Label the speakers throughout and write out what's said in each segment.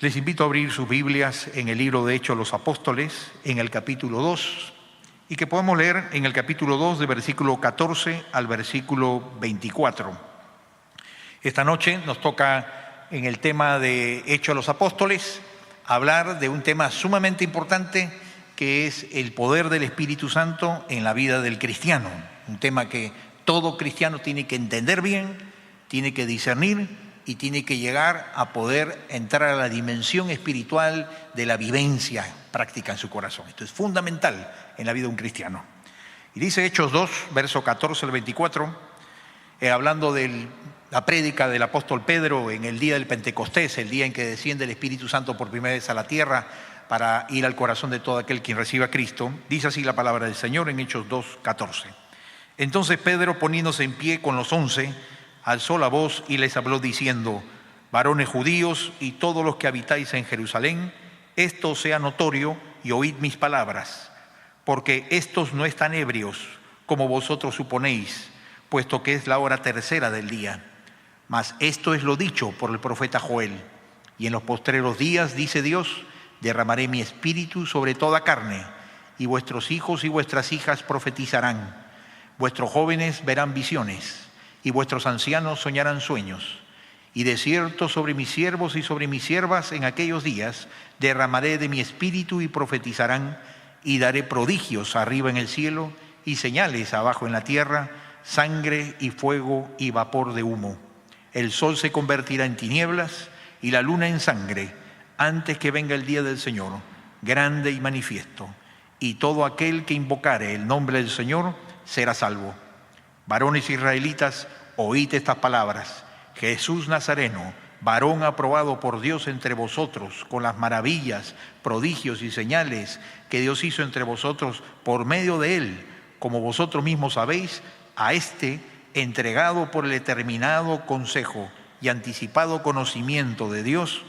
Speaker 1: Les invito a abrir sus Biblias en el libro de Hechos de los Apóstoles, en el capítulo 2, y que podamos leer en el capítulo 2, de versículo 14 al versículo 24. Esta noche nos toca, en el tema de Hechos de los Apóstoles, hablar de un tema sumamente importante, que es el poder del Espíritu Santo en la vida del cristiano. Un tema que todo cristiano tiene que entender bien, tiene que discernir y tiene que llegar a poder entrar a la dimensión espiritual de la vivencia práctica en su corazón. Esto es fundamental en la vida de un cristiano. Y dice Hechos 2, verso 14 al 24, hablando de la prédica del apóstol Pedro en el día del Pentecostés, el día en que desciende el Espíritu Santo por primera vez a la tierra para ir al corazón de todo aquel quien reciba a Cristo. Dice así la palabra del Señor en Hechos 2, 14. Entonces Pedro, poniéndose en pie con los 11, alzó la voz y les habló diciendo: varones judíos y todos los que habitáis en Jerusalén, esto sea notorio y oíd mis palabras, porque estos no están ebrios, como vosotros suponéis, puesto que es la hora tercera del día. Mas esto es lo dicho por el profeta Joel: y en los postreros días, dice Dios, derramaré mi espíritu sobre toda carne, y vuestros hijos y vuestras hijas profetizarán, vuestros jóvenes verán visiones, y vuestros ancianos soñarán sueños. Y de cierto sobre mis siervos y sobre mis siervas en aquellos días derramaré de mi espíritu y profetizarán, y daré prodigios arriba en el cielo y señales abajo en la tierra, sangre y fuego y vapor de humo. El sol se convertirá en tinieblas y la luna en sangre antes que venga el día del Señor, grande y manifiesto. Y todo aquel que invocare el nombre del Señor será salvo. Varones israelitas, oíd estas palabras: Jesús Nazareno, varón aprobado por Dios entre vosotros, con las maravillas, prodigios y señales que Dios hizo entre vosotros por medio de él, como vosotros mismos sabéis, a este, entregado por el determinado consejo y anticipado conocimiento de Dios,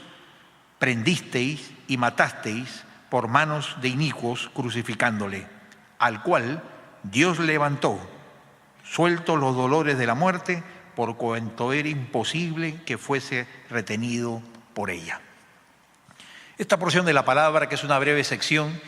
Speaker 1: prendisteis y matasteis por manos de inicuos, crucificándole, al cual Dios levantó, suelto los dolores de la muerte, por cuanto era imposible que fuese retenido por ella. Esta porción de la palabra, que es una breve sección,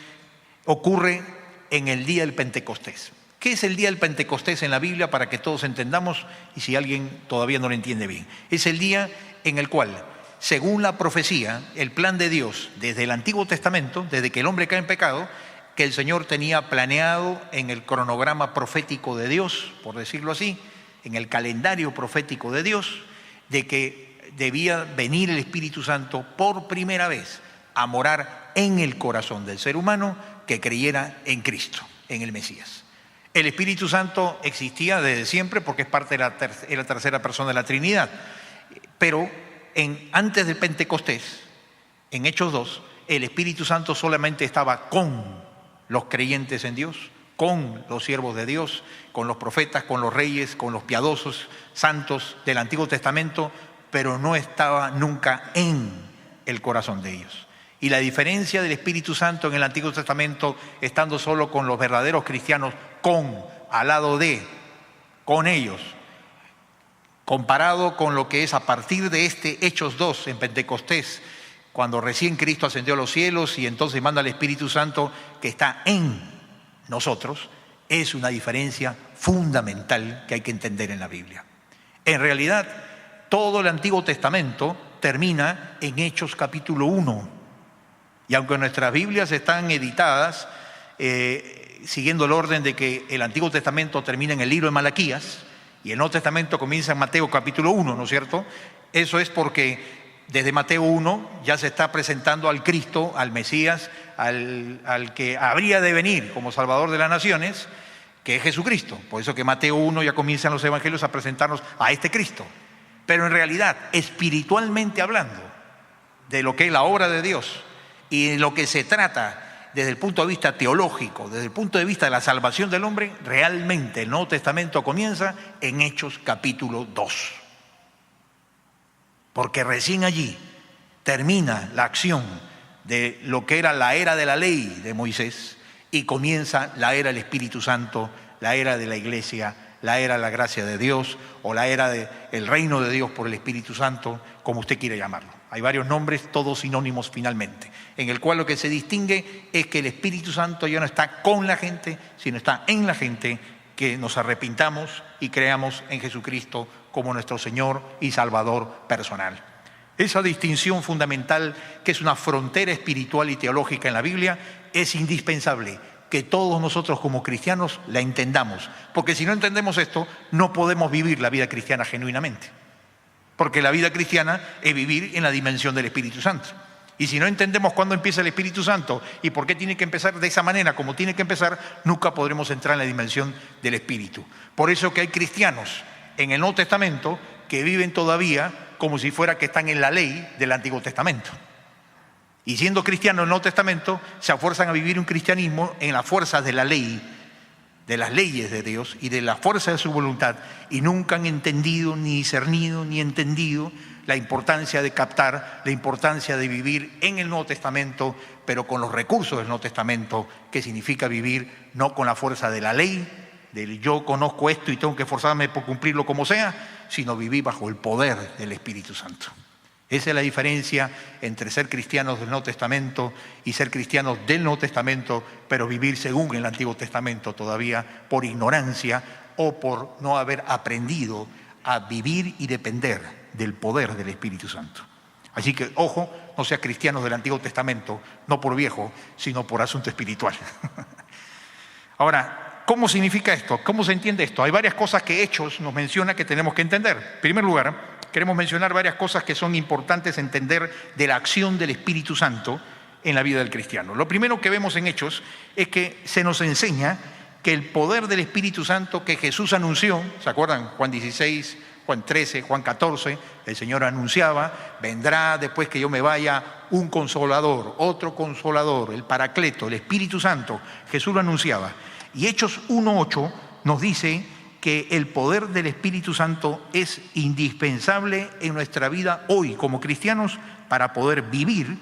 Speaker 1: ocurre en el día del Pentecostés. ¿Qué es el día del Pentecostés en la Biblia, para que todos entendamos, y si alguien todavía no lo entiende bien? Es el día en el cual, según la profecía, el plan de Dios desde el Antiguo Testamento, desde que el hombre cae en pecado, que el Señor tenía planeado en el cronograma profético de Dios, por decirlo así, en el calendario profético de Dios, de que debía venir el Espíritu Santo por primera vez a morar en el corazón del ser humano que creyera en Cristo, en el Mesías. El Espíritu Santo existía desde siempre porque es parte de la tercera persona de la Trinidad, pero antes del Pentecostés, en Hechos 2, el Espíritu Santo solamente estaba con los creyentes en Dios, con los siervos de Dios, con los profetas, con los reyes, con los piadosos santos del Antiguo Testamento, pero no estaba nunca en el corazón de ellos. Y la diferencia del Espíritu Santo en el Antiguo Testamento, estando solo con los verdaderos cristianos, al lado de, con ellos, comparado con lo que es a partir de este Hechos 2 en Pentecostés, cuando recién Cristo ascendió a los cielos y entonces manda al Espíritu Santo que está en nosotros, es una diferencia fundamental que hay que entender en la Biblia. En realidad, todo el Antiguo Testamento termina en Hechos capítulo 1. Y aunque nuestras Biblias están editadas siguiendo el orden de que el Antiguo Testamento termina en el libro de Malaquías y el Nuevo Testamento comienza en Mateo capítulo 1, ¿no es cierto? Eso es porque desde Mateo 1 ya se está presentando al Cristo, al Mesías, al que habría de venir como Salvador de las naciones, que es Jesucristo. Por eso que Mateo 1 ya comienzan los evangelios a presentarnos a este Cristo. Pero en realidad, espiritualmente hablando, de lo que es la obra de Dios y de lo que se trata desde el punto de vista teológico, desde el punto de vista de la salvación del hombre, realmente el Nuevo Testamento comienza en Hechos capítulo 2. Porque recién allí termina la acción de lo que era la era de la ley de Moisés y comienza la era del Espíritu Santo, la era de la iglesia, la era de la gracia de Dios o la era del reino de Dios por el Espíritu Santo, como usted quiera llamarlo. Hay varios nombres, todos sinónimos finalmente, en el cual lo que se distingue es que el Espíritu Santo ya no está con la gente, sino está en la gente, que nos arrepintamos y creamos en Jesucristo como nuestro Señor y Salvador personal. Esa distinción fundamental, que es una frontera espiritual y teológica en la Biblia, es indispensable que todos nosotros como cristianos la entendamos, porque si no entendemos esto, no podemos vivir la vida cristiana genuinamente, porque la vida cristiana es vivir en la dimensión del Espíritu Santo. Y si no entendemos cuándo empieza el Espíritu Santo y por qué tiene que empezar de esa manera como tiene que empezar, nunca podremos entrar en la dimensión del Espíritu. Por eso que hay cristianos en el Nuevo Testamento que viven todavía como si fuera que están en la ley del Antiguo Testamento. Y siendo cristianos en el Nuevo Testamento, se esfuerzan a vivir un cristianismo en las fuerzas de la ley, de las leyes de Dios y de la fuerza de su voluntad, y nunca han entendido, ni discernido, ni entendido la importancia de captar, la importancia de vivir en el Nuevo Testamento, pero con los recursos del Nuevo Testamento, que significa vivir no con la fuerza de la ley, del yo conozco esto y tengo que esforzarme por cumplirlo como sea, sino vivir bajo el poder del Espíritu Santo. Esa es la diferencia entre ser cristianos del Nuevo Testamento y ser cristianos del Nuevo Testamento, pero vivir según el Antiguo Testamento todavía por ignorancia o por no haber aprendido a vivir y depender del poder del Espíritu Santo. Así que, ojo, no seas cristianos del Antiguo Testamento, no por viejo, sino por asunto espiritual. Ahora, ¿cómo significa esto? ¿Cómo se entiende esto? Hay varias cosas que Hechos nos menciona que tenemos que entender. En primer lugar, queremos mencionar varias cosas que son importantes entender de la acción del Espíritu Santo en la vida del cristiano. Lo primero que vemos en Hechos es que se nos enseña que el poder del Espíritu Santo que Jesús anunció, ¿se acuerdan? Juan 16, Juan 13, Juan 14, el Señor anunciaba, vendrá después que yo me vaya un consolador, otro consolador, el Paracleto, el Espíritu Santo. Jesús lo anunciaba. Y Hechos 1:8 nos dice que el poder del Espíritu Santo es indispensable en nuestra vida hoy como cristianos para poder vivir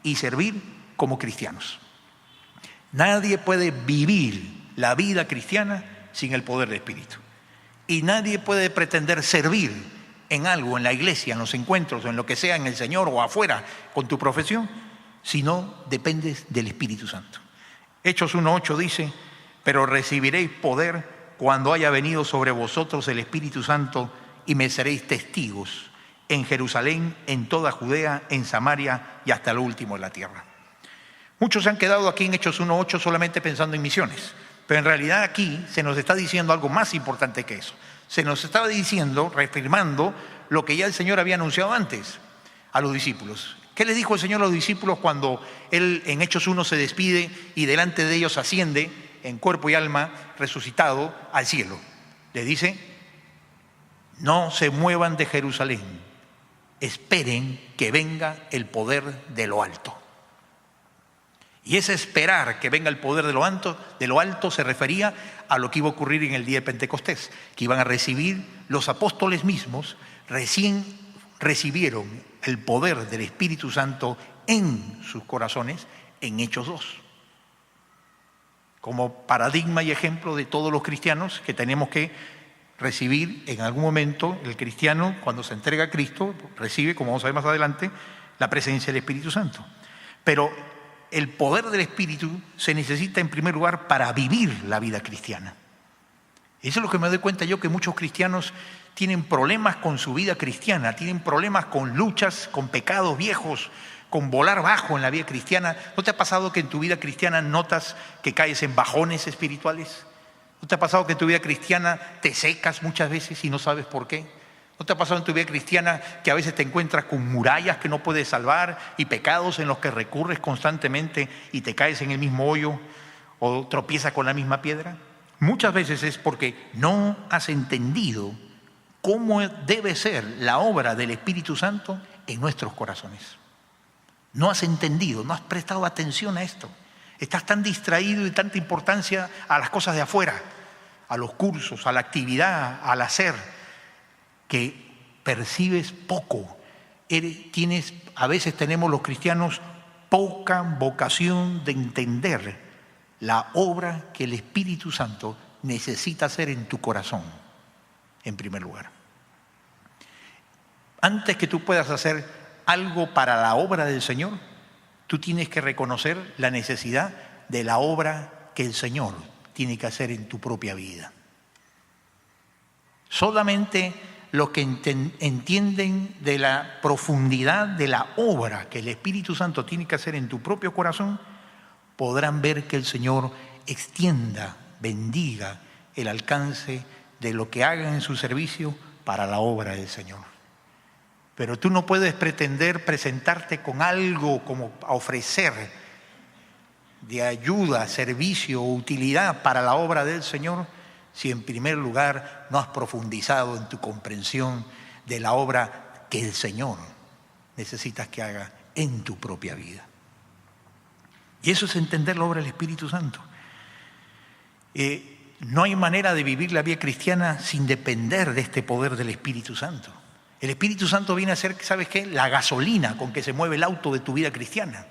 Speaker 1: y servir como cristianos. Nadie puede vivir la vida cristiana sin el poder del Espíritu. Y nadie puede pretender servir en algo, en la iglesia, en los encuentros, en lo que sea, en el Señor o afuera con tu profesión, si no dependes del Espíritu Santo. Hechos 1:8 dice, pero recibiréis poder cuando haya venido sobre vosotros el Espíritu Santo y me seréis testigos en Jerusalén, en toda Judea, en Samaria y hasta lo último de la tierra. Muchos se han quedado aquí en Hechos 1:8 solamente pensando en misiones, pero en realidad aquí se nos está diciendo algo más importante que eso. Se nos estaba diciendo, reafirmando lo que ya el Señor había anunciado antes a los discípulos. ¿Qué le dijo el Señor a los discípulos cuando Él en Hechos 1 se despide y delante de ellos asciende en cuerpo y alma resucitado al cielo? Le dice, no se muevan de Jerusalén, esperen que venga el poder de lo alto. Y ese esperar que venga el poder de lo alto se refería a lo que iba a ocurrir en el día de Pentecostés, que iban a recibir los apóstoles mismos, recién recibieron el poder del Espíritu Santo en sus corazones en Hechos 2. Como paradigma y ejemplo de todos los cristianos que tenemos que recibir en algún momento, el cristiano cuando se entrega a Cristo recibe, como vamos a ver más adelante, la presencia del Espíritu Santo. Pero el poder del Espíritu se necesita en primer lugar para vivir la vida cristiana. Eso es lo que me doy cuenta yo, que muchos cristianos tienen problemas con su vida cristiana, tienen problemas con luchas, con pecados viejos, con volar bajo en la vida cristiana. ¿No te ha pasado que en tu vida cristiana notas que caes en bajones espirituales? ¿No te ha pasado que en tu vida cristiana te secas muchas veces y no sabes por qué? ¿No te ha pasado en tu vida cristiana que a veces te encuentras con murallas que no puedes salvar y pecados en los que recurres constantemente y te caes en el mismo hoyo o tropiezas con la misma piedra? Muchas veces es porque no has entendido cómo debe ser la obra del Espíritu Santo en nuestros corazones. No has entendido, no has prestado atención a esto. Estás tan distraído y tanta importancia a las cosas de afuera, a los cursos, a la actividad, al hacer, que percibes poco. A veces tenemos los cristianos poca vocación de entender la obra que el Espíritu Santo necesita hacer en tu corazón, en primer lugar. Antes que tú puedas hacer algo para la obra del Señor, tú tienes que reconocer la necesidad de la obra que el Señor tiene que hacer en tu propia vida. Solamente los que entienden de la profundidad de la obra que el Espíritu Santo tiene que hacer en tu propio corazón, podrán ver que el Señor extienda, bendiga el alcance de lo que hagan en su servicio para la obra del Señor. Pero tú no puedes pretender presentarte con algo como a ofrecer de ayuda, servicio o utilidad para la obra del Señor si en primer lugar no has profundizado en tu comprensión de la obra que el Señor necesitas que haga en tu propia vida. Y eso es entender la obra del Espíritu Santo. No hay manera de vivir la vida cristiana sin depender de este poder del Espíritu Santo. El Espíritu Santo viene a ser, ¿sabes qué?, la gasolina con que se mueve el auto de tu vida cristiana.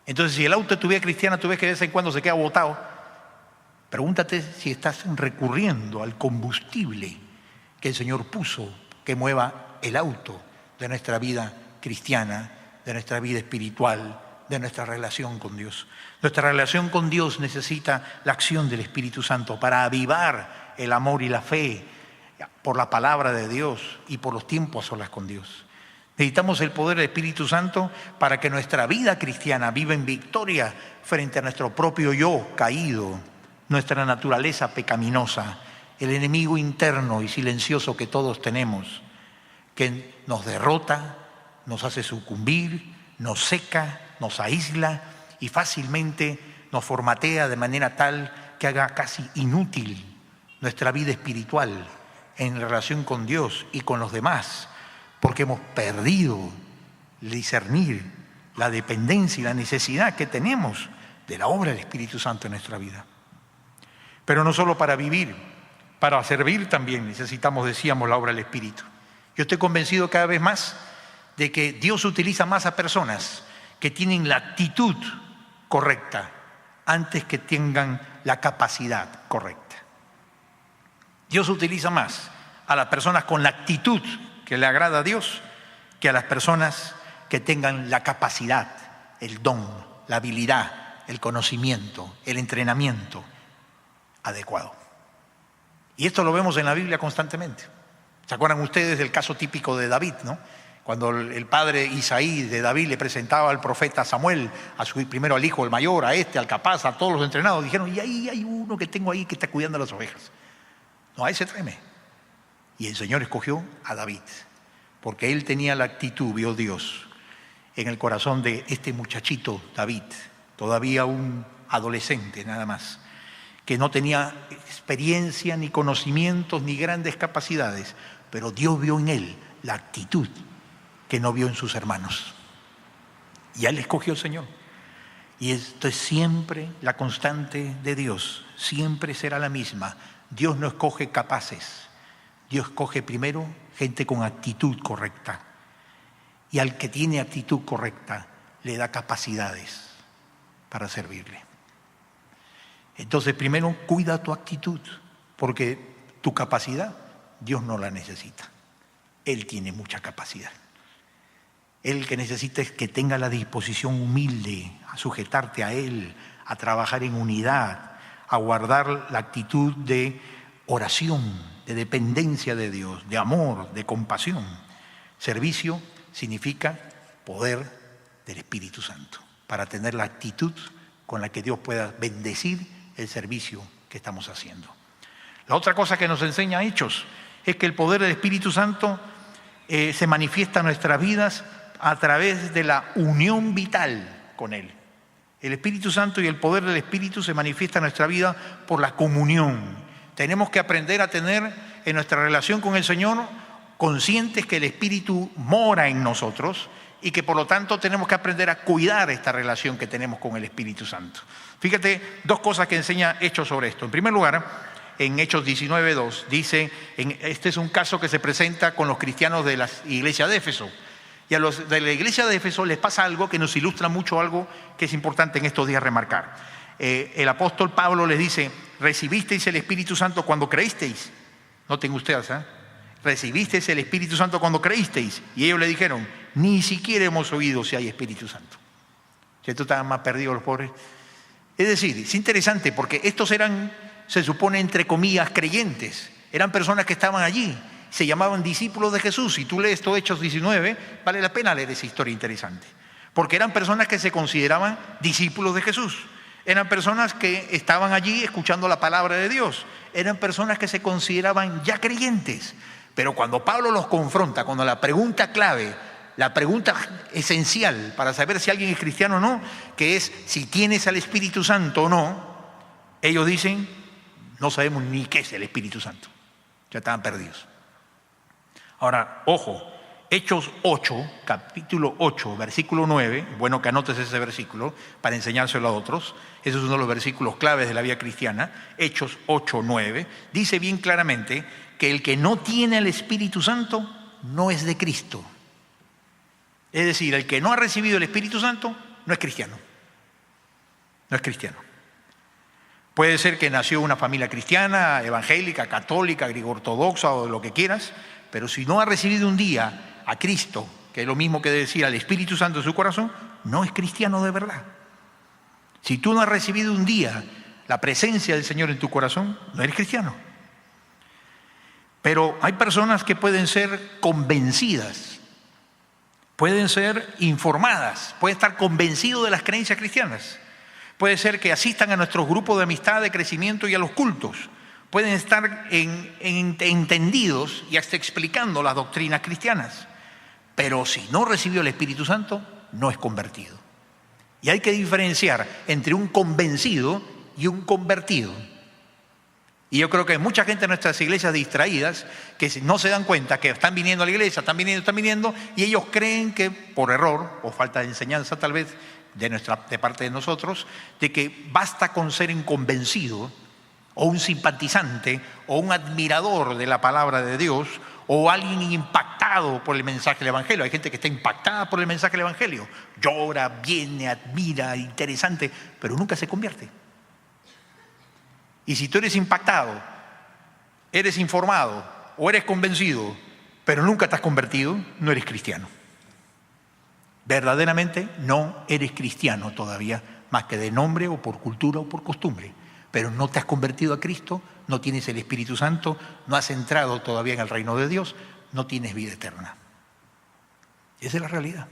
Speaker 1: Entonces, si el auto de tu vida cristiana tú ves que de vez en cuando se queda botado, pregúntate si estás recurriendo al combustible que el Señor puso que mueva el auto de nuestra vida cristiana, de nuestra vida espiritual, de nuestra relación con Dios. Nuestra relación con Dios necesita la acción del Espíritu Santo para avivar el amor y la fe por la palabra de Dios y por los tiempos a solas con Dios. Necesitamos el poder del Espíritu Santo para que nuestra vida cristiana viva en victoria frente a nuestro propio yo caído, nuestra naturaleza pecaminosa, el enemigo interno y silencioso que todos tenemos, que nos derrota, nos hace sucumbir, nos seca, nos aísla y fácilmente nos formatea de manera tal que haga casi inútil nuestra vida espiritual en relación con Dios y con los demás, porque hemos perdido el discernir la dependencia y la necesidad que tenemos de la obra del Espíritu Santo en nuestra vida. Pero no solo para vivir, para servir también necesitamos, decíamos, la obra del Espíritu. Yo estoy convencido cada vez más de que Dios utiliza más a personas que tienen la actitud correcta antes que tengan la capacidad correcta. Dios utiliza más a las personas con la actitud que le agrada a Dios que a las personas que tengan la capacidad, el don, la habilidad, el conocimiento, el entrenamiento adecuado. Y esto lo vemos en la Biblia constantemente. ¿Se acuerdan ustedes del caso típico de David, no? Cuando el padre Isaí de David le presentaba al profeta Samuel, primero al hijo, el mayor, a al capaz, a todos los entrenados, dijeron, y ahí hay uno que tengo ahí que está cuidando las ovejas. No, a ese tráeme. Y el Señor escogió a David, porque él tenía la actitud, vio Dios, en el corazón de este muchachito David, todavía un adolescente nada más, que no tenía experiencia, ni conocimientos, ni grandes capacidades, pero Dios vio en él la actitud que no vio en sus hermanos. Y a él escogió el Señor. Y esto es siempre la constante de Dios, siempre será la misma. Dios no escoge capaces, Dios escoge primero gente con actitud correcta. Y al que tiene actitud correcta, le da capacidades para servirle. Entonces, primero, cuida tu actitud, porque tu capacidad, Dios no la necesita. Él tiene mucha capacidad. Él que necesita es que tenga la disposición humilde a sujetarte a Él, a trabajar en unidad, a guardar la actitud de oración, de dependencia de Dios, de amor, de compasión. Servicio significa poder del Espíritu Santo, para tener la actitud con la que Dios pueda bendecir el servicio que estamos haciendo. La otra cosa que nos enseña Hechos es que el poder del Espíritu Santo se manifiesta en nuestras vidas a través de la unión vital con Él. El Espíritu Santo y el poder del Espíritu se manifiesta en nuestra vida por la comunión. Tenemos que aprender a tener en nuestra relación con el Señor conscientes que el Espíritu mora en nosotros y que por lo tanto tenemos que aprender a cuidar esta relación que tenemos con el Espíritu Santo. Fíjate, dos cosas que enseña Hechos sobre esto. En primer lugar, en Hechos 19:2 dice, este es un caso que se presenta con los cristianos de la iglesia de Éfeso. Y a los de la iglesia de Éfeso les pasa algo que nos ilustra mucho algo que es importante en estos días remarcar. El apóstol Pablo les dice, recibisteis el Espíritu Santo cuando creísteis. Noten ustedes, ¿Recibisteis el Espíritu Santo cuando creísteis? Y ellos le dijeron, ni siquiera hemos oído si hay Espíritu Santo. ¿Cierto? Estaban más perdidos los pobres. Es decir, es interesante porque estos eran, se supone, entre comillas, creyentes. Eran personas que estaban allí, se llamaban discípulos de Jesús. Si tú lees todo Hechos 19, vale la pena leer esa historia interesante. Porque eran personas que se consideraban discípulos de Jesús. Eran personas que estaban allí escuchando la palabra de Dios. Eran personas que se consideraban ya creyentes. Pero cuando Pablo los confronta, cuando la pregunta clave, la pregunta esencial para saber si alguien es cristiano o no, que es si tienes al Espíritu Santo o no, ellos dicen, no sabemos ni qué es el Espíritu Santo. Ya estaban perdidos. Ahora, ojo, Hechos 8, capítulo 8, versículo 9, bueno que anotes ese versículo para enseñárselo a otros, ese es uno de los versículos claves de la vida cristiana, Hechos 8, 9, dice bien claramente que el que no tiene el Espíritu Santo no es de Cristo. Es decir, el que no ha recibido el Espíritu Santo no es cristiano. No es cristiano. Puede ser que nació en una familia cristiana, evangélica, católica, griego-ortodoxa o lo que quieras, pero si no ha recibido un día a Cristo, que es lo mismo que decir al Espíritu Santo en su corazón, no es cristiano de verdad. Si tú no has recibido un día la presencia del Señor en tu corazón, no eres cristiano. Pero hay personas que pueden ser convencidas, pueden ser informadas, pueden estar convencidos de las creencias cristianas. Puede ser que asistan a nuestros grupos de amistad, de crecimiento y a los cultos. Pueden estar entendidos y hasta explicando las doctrinas cristianas. Pero si no recibió el Espíritu Santo, no es convertido. Y hay que diferenciar entre un convencido y un convertido. Y yo creo que hay mucha gente en nuestras iglesias distraídas que no se dan cuenta que están viniendo a la iglesia, están viniendo, y ellos creen que por error o falta de enseñanza tal vez de parte de nosotros, de que basta con ser un convencido o un simpatizante o un admirador de la palabra de Dios o alguien impactado por el mensaje del Evangelio. Hay gente que está impactada por el mensaje del Evangelio, llora, viene, admira, interesante, pero nunca se convierte. Y si tú eres impactado, eres informado o eres convencido, pero nunca te has convertido, no eres cristiano. Verdaderamente no eres cristiano todavía, más que de nombre o por cultura o por costumbre. Pero no te has convertido a Cristo, no tienes el Espíritu Santo, no has entrado todavía en el reino de Dios, no tienes vida eterna. Esa es la realidad.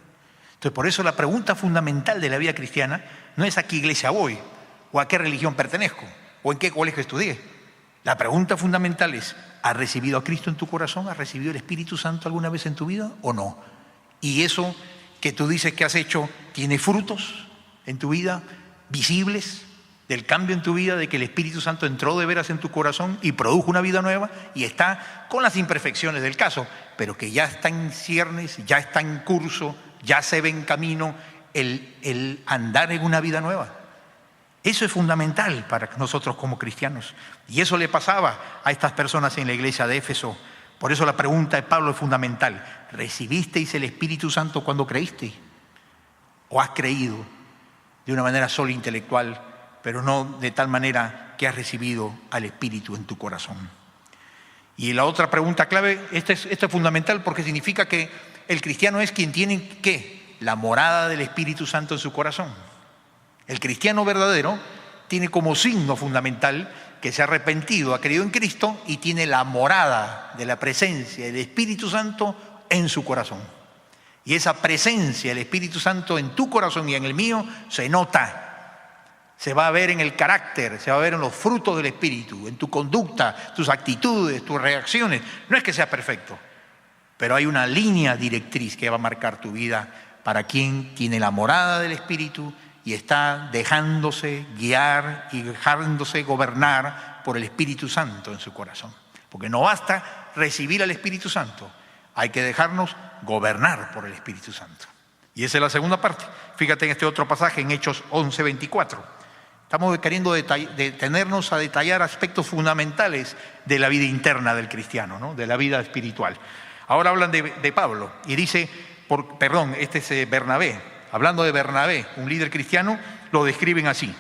Speaker 1: Entonces, por eso la pregunta fundamental de la vida cristiana no es a qué iglesia voy, o a qué religión pertenezco, o en qué colegio estudié. La pregunta fundamental es, ¿has recibido a Cristo en tu corazón? ¿Has recibido el Espíritu Santo alguna vez en tu vida o no? Y eso que tú dices que has hecho, ¿tiene frutos en tu vida visibles del cambio en tu vida, de que el Espíritu Santo entró de veras en tu corazón y produjo una vida nueva y está con las imperfecciones del caso, pero que ya está en ciernes, ya está en curso, ya se ve en camino el andar en una vida nueva? Eso es fundamental para nosotros como cristianos. Y eso le pasaba a estas personas en la iglesia de Éfeso. Por eso la pregunta de Pablo es fundamental. ¿Recibisteis el Espíritu Santo cuando creísteis? ¿O has creído de una manera solo intelectual, pero no de tal manera que has recibido al Espíritu en tu corazón? Y la otra pregunta clave, esta es fundamental porque significa que el cristiano es quien tiene, ¿qué? La morada del Espíritu Santo en su corazón. El cristiano verdadero tiene como signo fundamental que se ha arrepentido, ha creído en Cristo y tiene la morada de la presencia del Espíritu Santo en su corazón. Y esa presencia del Espíritu Santo en tu corazón y en el mío se nota. Se va a ver en el carácter, se va a ver en los frutos del Espíritu, en tu conducta, tus actitudes, tus reacciones. No es que sea perfecto, pero hay una línea directriz que va a marcar tu vida para quien tiene la morada del Espíritu y está dejándose guiar y dejándose gobernar por el Espíritu Santo en su corazón. Porque no basta recibir al Espíritu Santo, hay que dejarnos gobernar por el Espíritu Santo. Y esa es la segunda parte. Fíjate en este otro pasaje, en Hechos 11:24. Estamos queriendo detenernos a detallar aspectos fundamentales de la vida interna del cristiano, ¿no? De la vida espiritual. Ahora hablan de Pablo y dice, este es Bernabé. Hablando de Bernabé, un líder cristiano, lo describen así: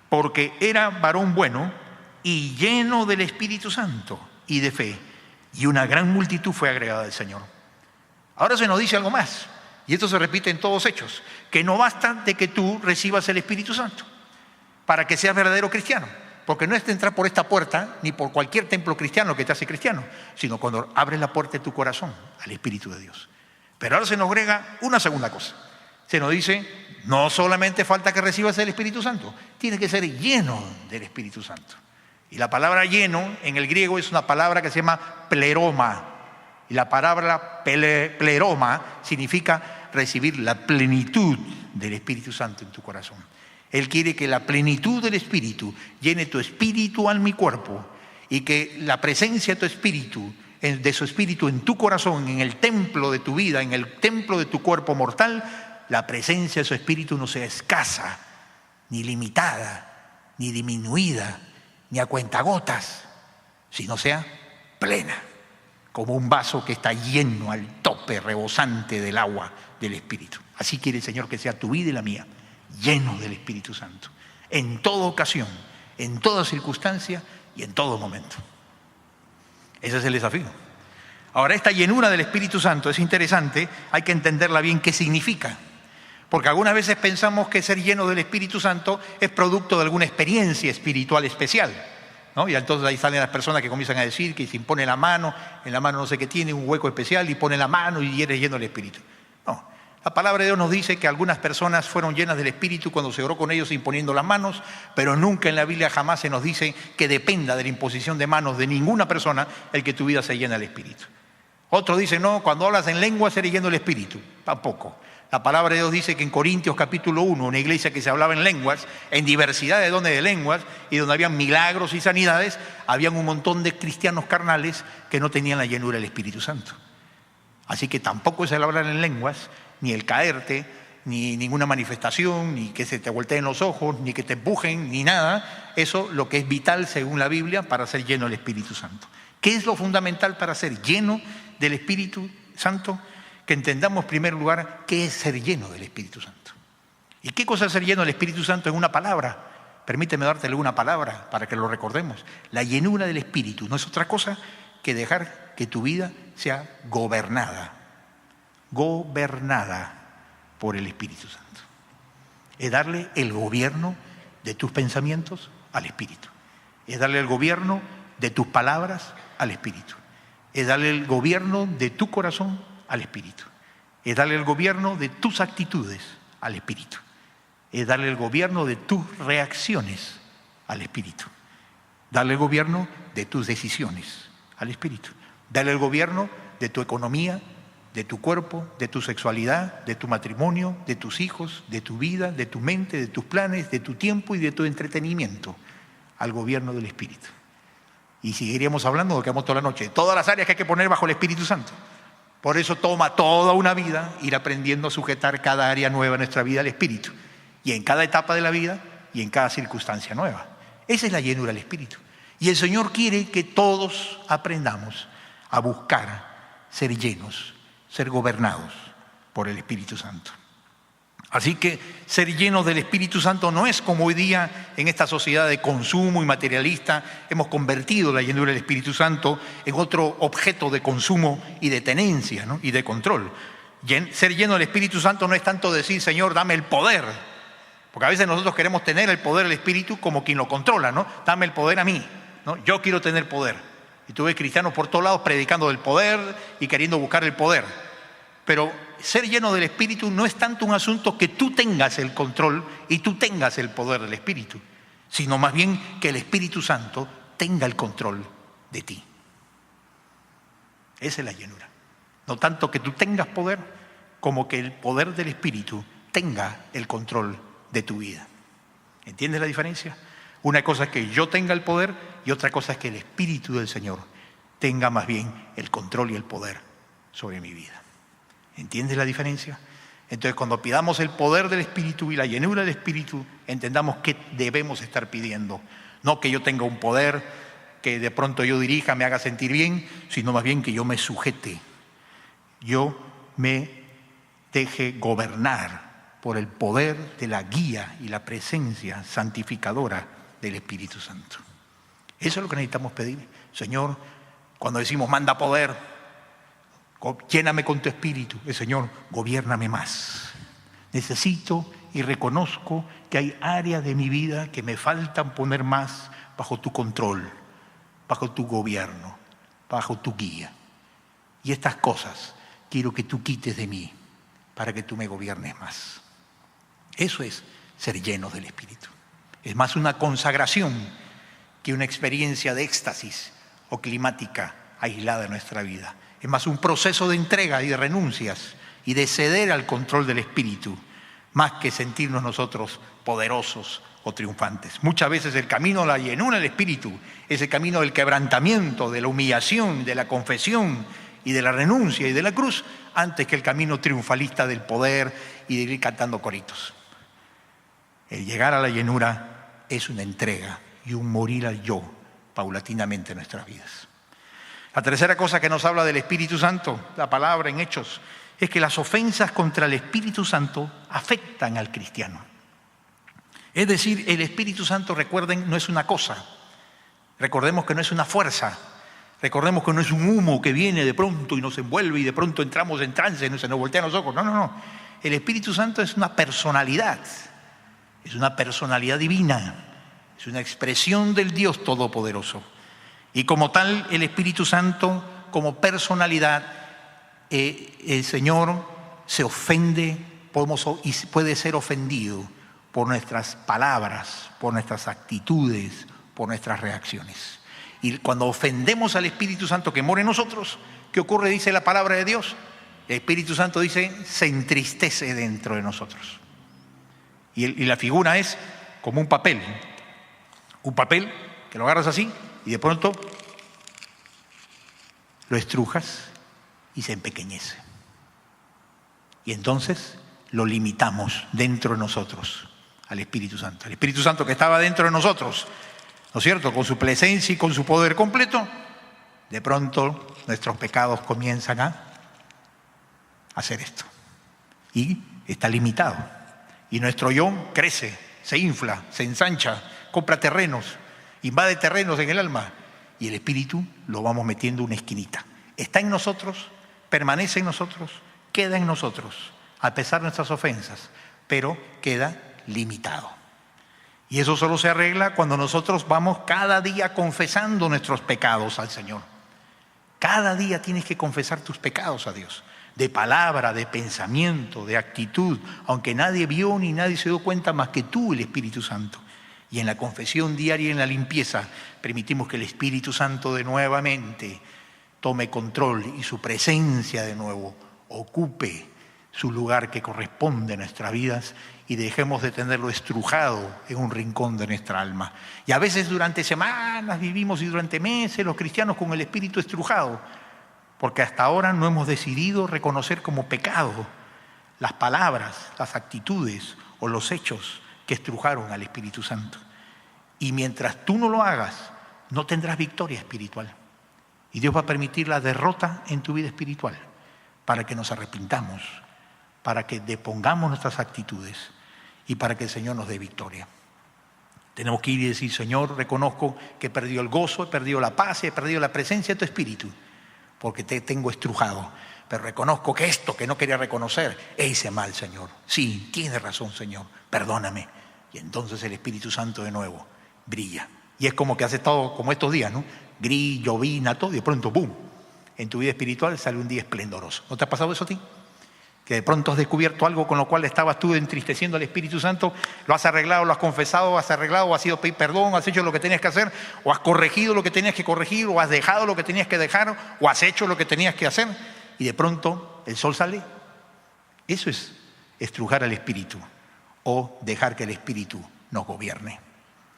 Speaker 1: porque era varón bueno y lleno del Espíritu Santo y de fe, y una gran multitud fue agregada al Señor. Ahora se nos dice algo más, y esto se repite en todos Hechos, que no basta de que tú recibas el Espíritu Santo para que seas verdadero cristiano, porque no es de entrar por esta puerta ni por cualquier templo cristiano que te hace cristiano, sino cuando abres la puerta de tu corazón al Espíritu de Dios. Pero ahora se nos agrega una segunda cosa. Se nos dice, no solamente falta que recibas el Espíritu Santo, tienes que ser lleno del Espíritu Santo. Y la palabra lleno en el griego es una palabra que se llama pleroma. Y la palabra pleroma significa recibir la plenitud del Espíritu Santo en tu corazón. Él quiere que la plenitud del Espíritu llene tu espíritu, alma y cuerpo, y que la presencia de tu espíritu, de su espíritu en tu corazón, en el templo de tu vida, en el templo de tu cuerpo mortal, la presencia de su espíritu no sea escasa, ni limitada, ni disminuida, ni a cuentagotas, sino sea plena, como un vaso que está lleno al tope, rebosante del agua del Espíritu. Así quiere el Señor que sea tu vida y la mía, lleno del Espíritu Santo, en toda ocasión, en toda circunstancia y en todo momento. Ese es el desafío. Ahora, esta llenura del Espíritu Santo es interesante, hay que entenderla bien qué significa. Porque algunas veces pensamos que ser lleno del Espíritu Santo es producto de alguna experiencia espiritual especial, ¿no? Y entonces ahí salen las personas que comienzan a decir que se impone la mano, en la mano no sé qué tiene, un hueco especial, y pone la mano y eres lleno del Espíritu. No, la palabra de Dios nos dice que algunas personas fueron llenas del Espíritu cuando se oró con ellos imponiendo las manos, pero nunca en la Biblia jamás se nos dice que dependa de la imposición de manos de ninguna persona el que tu vida se llene del Espíritu. Otros dicen, no, cuando hablas en lenguas eres lleno del Espíritu. Tampoco. La palabra de Dios dice que en Corintios capítulo 1, una iglesia que se hablaba en lenguas, en diversidad de dones de lenguas, y donde habían milagros y sanidades, habían un montón de cristianos carnales que no tenían la llenura del Espíritu Santo. Así que tampoco es el hablar en lenguas, ni el caerte, ni ninguna manifestación, ni que se te volteen los ojos, ni que te empujen, ni nada. Eso lo que es vital según la Biblia para ser lleno del Espíritu Santo. ¿Qué es lo fundamental para ser lleno del Espíritu Santo? Que entendamos en primer lugar qué es ser lleno del Espíritu Santo. ¿Y qué cosa es ser lleno del Espíritu Santo en una palabra? Permíteme dártele una palabra para que lo recordemos. La llenura del Espíritu no es otra cosa que dejar que tu vida sea gobernada por el Espíritu Santo. Es darle el gobierno de tus pensamientos al Espíritu. Es darle el gobierno de tus palabras al Espíritu. Es darle el gobierno de tu corazón al Espíritu. Es darle el gobierno de tus actitudes al Espíritu. Es darle el gobierno de tus reacciones al Espíritu. Darle el gobierno de tus decisiones al Espíritu. Darle el gobierno de tu economía, de tu cuerpo, de tu sexualidad, de tu matrimonio, de tus hijos, de tu vida, de tu mente, de tus planes, de tu tiempo y de tu entretenimiento al gobierno del Espíritu. Y seguiríamos hablando, nos quedamos toda la noche, de todas las áreas que hay que poner bajo el Espíritu Santo. Por eso toma toda una vida ir aprendiendo a sujetar cada área nueva de nuestra vida al Espíritu. Y en cada etapa de la vida y en cada circunstancia nueva. Esa es la llenura del Espíritu. Y el Señor quiere que todos aprendamos a buscar ser llenos, ser gobernados por el Espíritu Santo. Así que ser llenos del Espíritu Santo no es como hoy día en esta sociedad de consumo y materialista hemos convertido la llenura del Espíritu Santo en otro objeto de consumo y de tenencia, ¿no? Y de control. Ser lleno del Espíritu Santo no es tanto decir, Señor, dame el poder, porque a veces nosotros queremos tener el poder del Espíritu como quien lo controla, ¿no? Dame el poder a mí, ¿no? Yo quiero tener poder. Y tú ves cristianos por todos lados predicando del poder y queriendo buscar el poder. Pero ser lleno del Espíritu no es tanto un asunto que tú tengas el control y tú tengas el poder del Espíritu, sino más bien que el Espíritu Santo tenga el control de ti. Esa es la llenura. No tanto que tú tengas poder, como que el poder del Espíritu tenga el control de tu vida. ¿Entiendes la diferencia? Una cosa es que yo tenga el poder y otra cosa es que el Espíritu del Señor tenga más bien el control y el poder sobre mi vida. ¿Entiendes la diferencia? Entonces, cuando pidamos el poder del Espíritu y la llenura del Espíritu, entendamos qué debemos estar pidiendo. No que yo tenga un poder, que de pronto yo dirija, me haga sentir bien, sino más bien que yo me sujete. Yo me deje gobernar por el poder de la guía y la presencia santificadora del Espíritu Santo. Eso es lo que necesitamos pedir. Señor, Cuando decimos manda poder, lléname con tu espíritu, el Señor, gobiérname más. Necesito y reconozco que hay áreas de mi vida que me faltan poner más bajo tu control, bajo tu gobierno, bajo tu guía. Y estas cosas quiero que tú quites de mí para que tú me gobiernes más. Eso es ser llenos del Espíritu. Es más una consagración que una experiencia de éxtasis o climática aislada en nuestra vida. Es más un proceso de entrega y de renuncias y de ceder al control del Espíritu, más que sentirnos nosotros poderosos o triunfantes. Muchas veces el camino a la llenura del Espíritu es el camino del quebrantamiento, de la humillación, de la confesión y de la renuncia y de la cruz, antes que el camino triunfalista del poder y de ir cantando coritos. El llegar a la llenura es una entrega y un morir al yo paulatinamente en nuestras vidas. La tercera cosa que nos habla del Espíritu Santo, la palabra en Hechos, es que las ofensas contra el Espíritu Santo afectan al cristiano. Es decir, el Espíritu Santo, recuerden, no es una cosa. Recordemos que no es una fuerza. Recordemos que no es un humo que viene de pronto y nos envuelve y de pronto entramos en trance, se nos voltean los ojos. No. El Espíritu Santo es una personalidad. Es una personalidad divina. Es una expresión del Dios Todopoderoso. Y como tal, el Espíritu Santo, como personalidad, el Señor se ofende, y puede ser ofendido por nuestras palabras, por nuestras actitudes, por nuestras reacciones. Y cuando ofendemos al Espíritu Santo que mora en nosotros, ¿qué ocurre? Dice la palabra de Dios. El Espíritu Santo dice, se entristece dentro de nosotros. Y la figura es como un papel. Un papel que lo agarras así y de pronto lo estrujas y se empequeñece. Y entonces lo limitamos dentro de nosotros al Espíritu Santo. El Espíritu Santo que estaba dentro de nosotros, ¿no es cierto?, con su presencia y con su poder completo, de pronto nuestros pecados comienzan a hacer esto. Y está limitado. Y nuestro yo crece, se infla, se ensancha, compra terrenos, invade terrenos en el alma. Y el Espíritu lo vamos metiendo en una esquinita. Está en nosotros, permanece en nosotros, queda en nosotros, a pesar de nuestras ofensas, pero queda limitado. Y eso solo se arregla cuando nosotros vamos cada día confesando nuestros pecados al Señor. Cada día tienes que confesar tus pecados a Dios, de palabra, de pensamiento, de actitud, aunque nadie vio ni nadie se dio cuenta más que tú, el Espíritu Santo. Y en la confesión diaria y en la limpieza permitimos que el Espíritu Santo de nuevamente tome control y su presencia de nuevo ocupe su lugar que corresponde a nuestras vidas y dejemos de tenerlo estrujado en un rincón de nuestra alma. Y a veces durante semanas vivimos y durante meses los cristianos con el espíritu estrujado, porque hasta ahora no hemos decidido reconocer como pecado las palabras, las actitudes o los hechos que estrujaron al Espíritu Santo. Y mientras tú no lo hagas, no tendrás victoria espiritual. Y Dios va a permitir la derrota en tu vida espiritual para que nos arrepintamos, para que depongamos nuestras actitudes y para que el Señor nos dé victoria. Tenemos que ir y decir, Señor, reconozco que he perdido el gozo, he perdido la paz, he perdido la presencia de tu Espíritu, porque te tengo estrujado. Pero reconozco que esto que no quería reconocer, hice mal, Señor. Sí, tienes razón, Señor, perdóname. Y entonces el Espíritu Santo de nuevo brilla. Y es como que has estado como estos días, ¿no? Gris, llovina, todo, y de pronto, ¡boom! En tu vida espiritual sale un día esplendoroso. ¿No te ha pasado eso a ti? Que de pronto has descubierto algo con lo cual estabas tú entristeciendo al Espíritu Santo, lo has arreglado, lo has confesado, has arreglado, o has ido a pedir perdón, has hecho lo que tenías que hacer, o has corregido lo que tenías que corregir, o has dejado lo que tenías que dejar, o has hecho lo que tenías que hacer, y de pronto el sol sale. Eso es estrujar al Espíritu, o dejar que el Espíritu nos gobierne.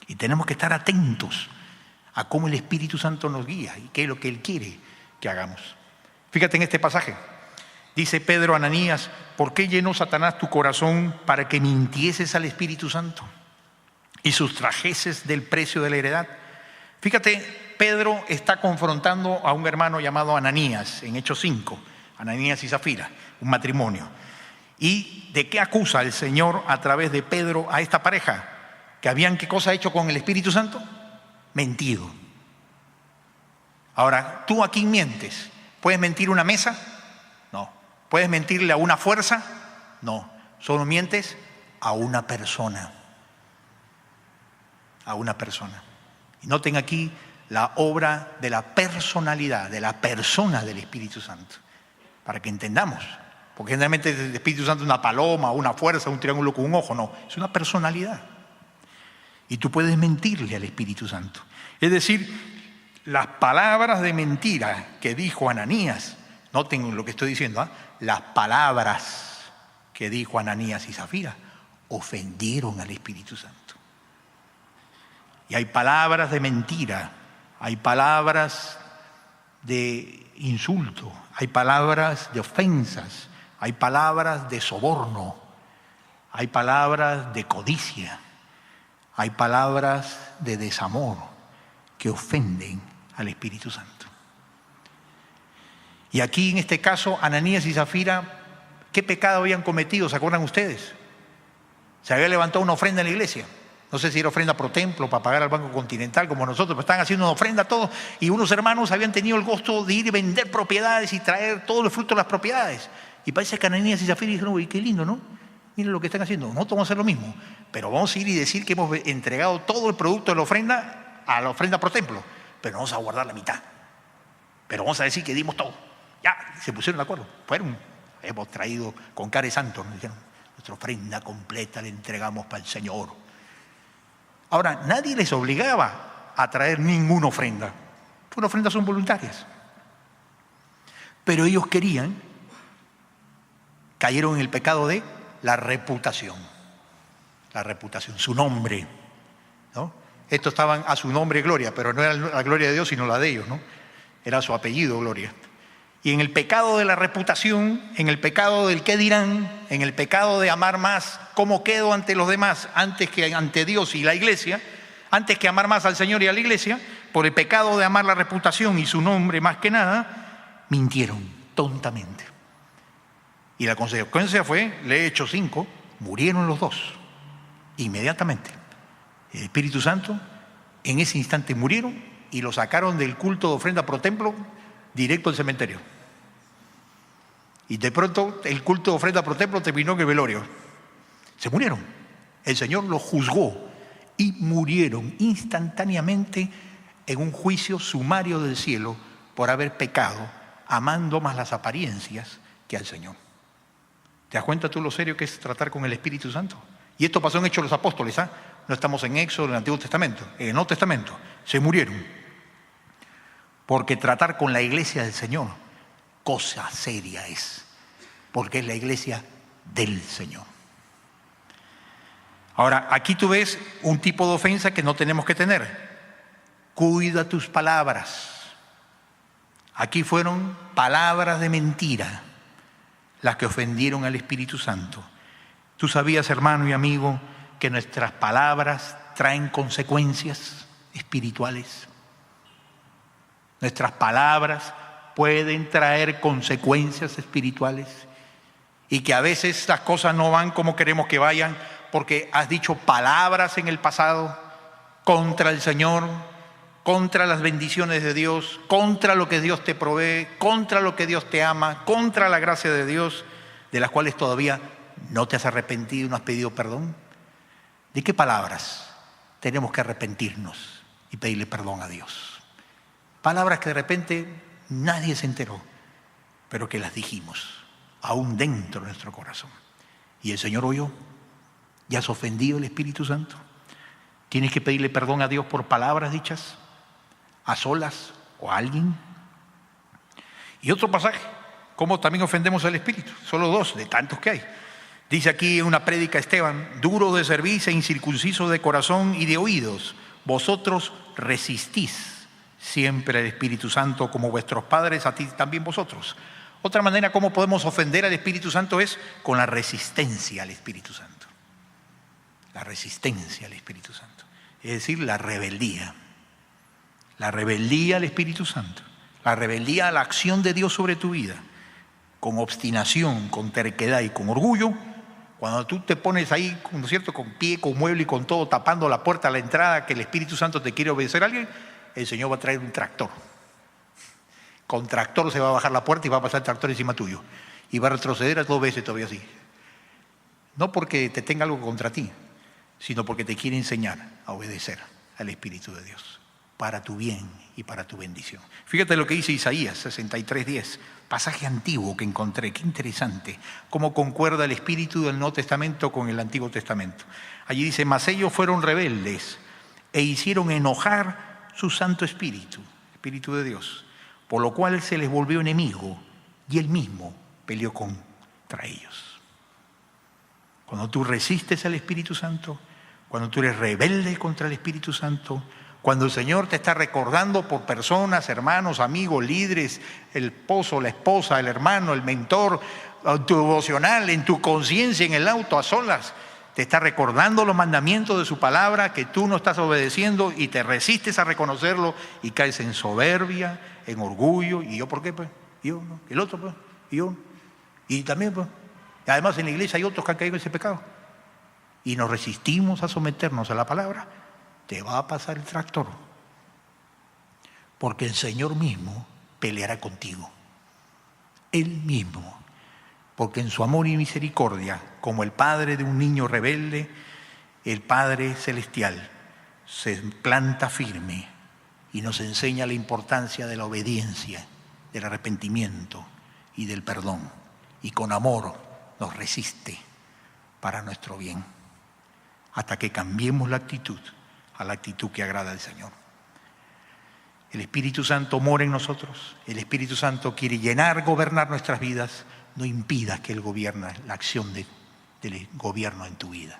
Speaker 1: Y tenemos que estar atentos a cómo el Espíritu Santo nos guía y qué es lo que Él quiere que hagamos. Fíjate en este pasaje. Dice Pedro a Ananías, ¿por qué llenó Satanás tu corazón para que mintieses al Espíritu Santo y sustrajeses del precio de la heredad? Fíjate, Pedro está confrontando a un hermano llamado Ananías en Hechos 5, Ananías y Zafira, un matrimonio. ¿Y de qué acusa el Señor a través de Pedro a esta pareja? ¿Que habían qué cosa hecho con el Espíritu Santo? Mentido. Ahora, ¿tú a quién mientes? ¿Puedes mentir a una mesa? No. ¿Puedes mentirle a una fuerza? No. Solo mientes a una persona. A una persona. Y noten aquí la obra de la personalidad, de la persona del Espíritu Santo, para que entendamos. Porque generalmente el Espíritu Santo es una paloma, una fuerza, un triángulo con un ojo. No, es una personalidad. Y tú puedes mentirle al Espíritu Santo. Es decir, las palabras de mentira que dijo Ananías, noten lo que estoy diciendo, las palabras que dijo Ananías y Zafira ofendieron al Espíritu Santo. Y hay palabras de mentira, hay palabras de insulto, hay palabras de ofensas, hay palabras de soborno, hay palabras de codicia, hay palabras de desamor que ofenden al Espíritu Santo. Y aquí en este caso, Ananías y Zafira, ¿qué pecado habían cometido? ¿Se acuerdan ustedes? Se había levantado una ofrenda en la iglesia. No sé si era ofrenda pro templo para pagar al Banco Continental como nosotros, pero estaban haciendo una ofrenda a todos y unos hermanos habían tenido el gusto de ir y vender propiedades y traer todo el fruto de las propiedades. Y parece que Ananías y Zafira dijeron, uy, qué lindo, ¿no? Miren lo que están haciendo. Nosotros vamos a hacer lo mismo, pero vamos a ir y decir que hemos entregado todo el producto de la ofrenda a la ofrenda pro templo, pero vamos a guardar la mitad. Pero vamos a decir que dimos todo. Ya, se pusieron de acuerdo. Fueron, hemos traído con Care Santo, nos dijeron, nuestra ofrenda completa la entregamos para el Señor. Ahora, nadie les obligaba a traer ninguna ofrenda. Las ofrendas son voluntarias. Pero ellos querían, cayeron en el pecado de la reputación. La reputación, su nombre, ¿no? Estos estaban a su nombre gloria, pero no era la gloria de Dios, sino la de ellos, ¿no? Era su apellido gloria. Y en el pecado de la reputación, en el pecado del qué dirán, en el pecado de amar más cómo quedo ante los demás antes que ante Dios y la iglesia, antes que amar más al Señor y a la iglesia, por el pecado de amar la reputación y su nombre más que nada, mintieron tontamente. Y la consecuencia fue, lee Hechos 5, murieron los dos, inmediatamente. El Espíritu Santo, en ese instante murieron y lo sacaron del culto de ofrenda pro templo directo al cementerio. Y de pronto el culto de ofrenda pro templo terminó en el velorio. Se murieron. El Señor los juzgó y murieron instantáneamente en un juicio sumario del cielo por haber pecado, amando más las apariencias que al Señor. ¿Te das cuenta tú lo serio que es tratar con el Espíritu Santo? Y esto pasó en Hechos de los Apóstoles, ¿ah? No estamos en Éxodo, en el Antiguo Testamento. En el Nuevo Testamento se murieron. Porque tratar con la iglesia del Señor, cosa seria es. Porque es la iglesia del Señor. Ahora, aquí tú ves un tipo de ofensa que no tenemos que tener. Cuida tus palabras. Aquí fueron palabras de mentira las que ofendieron al Espíritu Santo. ¿Tú sabías, hermano y amigo, que nuestras palabras traen consecuencias espirituales? Nuestras palabras pueden traer consecuencias espirituales y que a veces las cosas no van como queremos que vayan porque has dicho palabras en el pasado contra el Señor, contra las bendiciones de Dios, contra lo que Dios te provee, contra lo que Dios te ama, contra la gracia de Dios, de las cuales todavía no te has arrepentido, no has pedido perdón. ¿De qué palabras tenemos que arrepentirnos y pedirle perdón a Dios? Palabras que de repente nadie se enteró, pero que las dijimos, aún dentro de nuestro corazón. Y el Señor oyó. ¿Ya has ofendido al Espíritu Santo? ¿Tienes que pedirle perdón a Dios por palabras dichas a solas o a alguien? Y otro pasaje, cómo también ofendemos al Espíritu. Solo dos de tantos que hay. Dice aquí en una prédica Esteban: duro de cerviz e incircunciso de corazón y de oídos, vosotros resistís siempre al Espíritu Santo como vuestros padres, a ti también vosotros. Otra manera como podemos ofender al Espíritu Santo es con la resistencia al Espíritu Santo. La resistencia al Espíritu Santo. Es decir, la rebeldía. La rebeldía al Espíritu Santo. La rebeldía a la acción de Dios sobre tu vida. Con obstinación, con terquedad y con orgullo. Cuando tú te pones ahí, ¿no es cierto?, con pie, con mueble y con todo, tapando la puerta a la entrada, que el Espíritu Santo te quiere obedecer a alguien, el Señor va a traer un tractor Con tractor se va a bajar la puerta y va a pasar el tractor encima tuyo. Y va a retroceder a 2 veces todavía así. No porque te tenga algo contra ti, sino porque te quiere enseñar a obedecer al Espíritu de Dios, para tu bien y para tu bendición. Fíjate lo que dice Isaías 63:10, pasaje antiguo que encontré, qué interesante, cómo concuerda el Espíritu del Nuevo Testamento con el Antiguo Testamento. Allí dice, mas ellos fueron rebeldes e hicieron enojar su Santo Espíritu, Espíritu de Dios, por lo cual se les volvió enemigo y él mismo peleó contra ellos. Cuando tú resistes al Espíritu Santo, cuando tú eres rebelde contra el Espíritu Santo, cuando el Señor te está recordando por personas, hermanos, amigos, líderes, el esposo, la esposa, el hermano, el mentor, en tu devocional, en tu conciencia, en el auto, a solas, te está recordando los mandamientos de su palabra que tú no estás obedeciendo y te resistes a reconocerlo y caes en soberbia, en orgullo. ¿Y yo por qué? Pues? ¿Y yo? ¿No? ¿El otro? Pues? ¿Y yo? Y también, pues. Además en la iglesia hay otros que han caído en ese pecado. Y nos resistimos a someternos a la palabra, te va a pasar el tractor. Porque el Señor mismo peleará contigo. Él mismo. Porque en su amor y misericordia, como el padre de un niño rebelde, el Padre Celestial se planta firme y nos enseña la importancia de la obediencia, del arrepentimiento y del perdón. Y con amor nos resiste para nuestro bien, hasta que cambiemos la actitud a la actitud que agrada al Señor. El Espíritu Santo mora en nosotros, el Espíritu Santo quiere llenar, gobernar nuestras vidas. No impidas que Él gobierne la acción del gobierno en tu vida,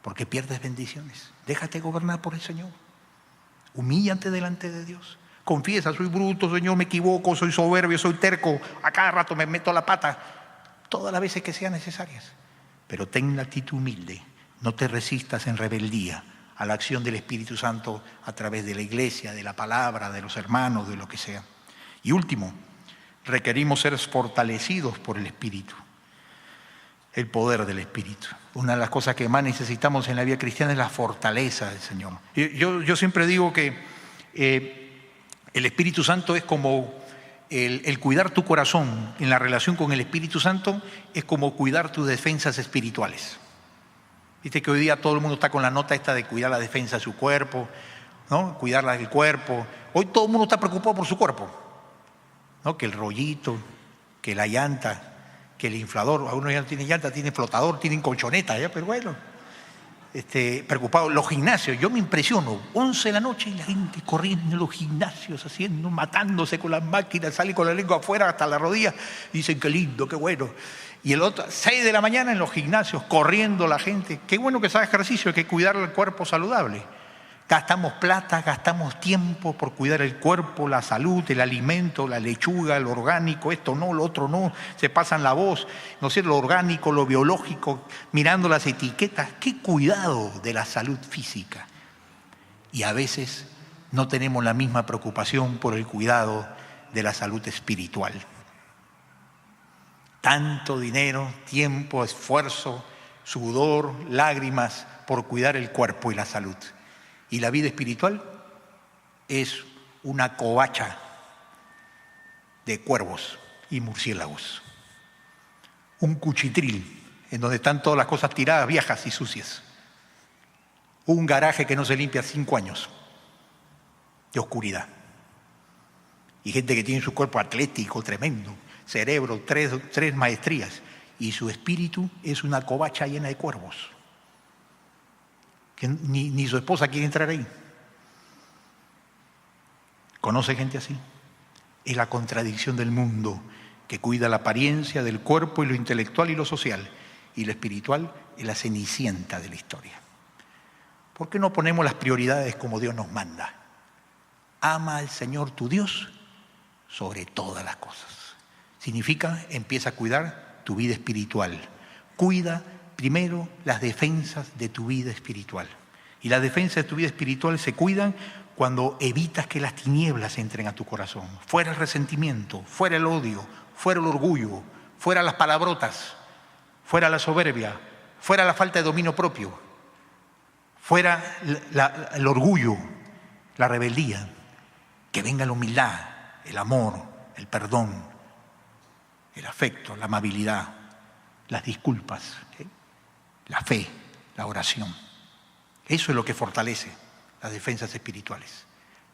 Speaker 1: porque pierdes bendiciones. Déjate gobernar por el Señor. Humíllate delante de Dios. Confiesa, soy bruto, Señor, me equivoco, soy soberbio, soy terco, a cada rato me meto la pata, todas las veces que sean necesarias. Pero ten la actitud humilde, no te resistas en rebeldía a la acción del Espíritu Santo a través de la iglesia, de la palabra, de los hermanos, de lo que sea. Y último, requerimos ser fortalecidos por el Espíritu, el poder del Espíritu. Una de las cosas que más necesitamos en la vida cristiana es la fortaleza del Señor. Yo siempre digo que el Espíritu Santo es como el cuidar tu corazón en la relación con el Espíritu Santo, es como cuidar tus defensas espirituales. Viste que hoy día todo el mundo está con la nota esta de cuidar la defensa de su cuerpo, ¿no? Cuidarla del cuerpo. Hoy todo el mundo está preocupado por su cuerpo, ¿no? Que el rollito, que la llanta, que el inflador. Algunos ya no tienen llanta, tienen flotador, tienen colchoneta, ¿ya? Pero bueno, preocupado. Los gimnasios, yo me impresiono, 11 de la noche y la gente corriendo en los gimnasios, haciendo, matándose con las máquinas, sale con la lengua afuera hasta la rodilla, dicen qué lindo, qué bueno. Y el otro, 6 de la mañana en los gimnasios, corriendo la gente. Qué bueno que se haga ejercicio, hay que cuidar el cuerpo saludable. Gastamos plata, gastamos tiempo por cuidar el cuerpo, la salud, el alimento, la lechuga, el orgánico, esto no, lo otro no. Se pasan la voz, no sé, lo orgánico, lo biológico, mirando las etiquetas. Qué cuidado de la salud física. Y a veces no tenemos la misma preocupación por el cuidado de la salud espiritual. Tanto dinero, tiempo, esfuerzo, sudor, lágrimas por cuidar el cuerpo y la salud. Y la vida espiritual es una covacha de cuervos y murciélagos. Un cuchitril en donde están todas las cosas tiradas, viejas y sucias. Un garaje que no se limpia 5 años de oscuridad. Y gente que tiene su cuerpo atlético tremendo, cerebro, 3 maestrías, y su espíritu es una covacha llena de cuervos. Que ni su esposa quiere entrar ahí. ¿Conoce gente así? Es la contradicción del mundo, que cuida la apariencia del cuerpo y lo intelectual y lo social, y lo espiritual es la cenicienta de la historia. ¿Por qué no ponemos las prioridades como Dios nos manda? Ama al Señor tu Dios sobre todas las cosas. Significa, empieza a cuidar tu vida espiritual. Cuida primero las defensas de tu vida espiritual. Y las defensas de tu vida espiritual se cuidan cuando evitas que las tinieblas entren a tu corazón. Fuera el resentimiento, fuera el odio, fuera el orgullo, fuera las palabrotas, fuera la soberbia, fuera la falta de dominio propio, fuera el orgullo, la rebeldía. Que venga la humildad, el amor, el perdón, el afecto, la amabilidad, las disculpas, ¿sí? La fe, la oración. Eso es lo que fortalece las defensas espirituales.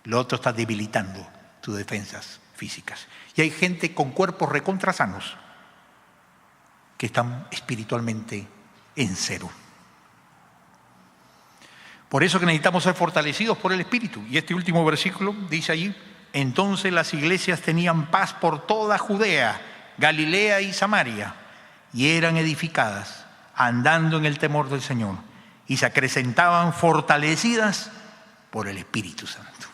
Speaker 1: Lo otro está debilitando tus defensas físicas. Y hay gente con cuerpos recontrasanos que están espiritualmente en cero. Por eso que necesitamos ser fortalecidos por el Espíritu. Y este último versículo dice allí: entonces las iglesias tenían paz por toda Judea, Galilea y Samaria, y eran edificadas, andando en el temor del Señor, y se acrecentaban fortalecidas por el Espíritu Santo.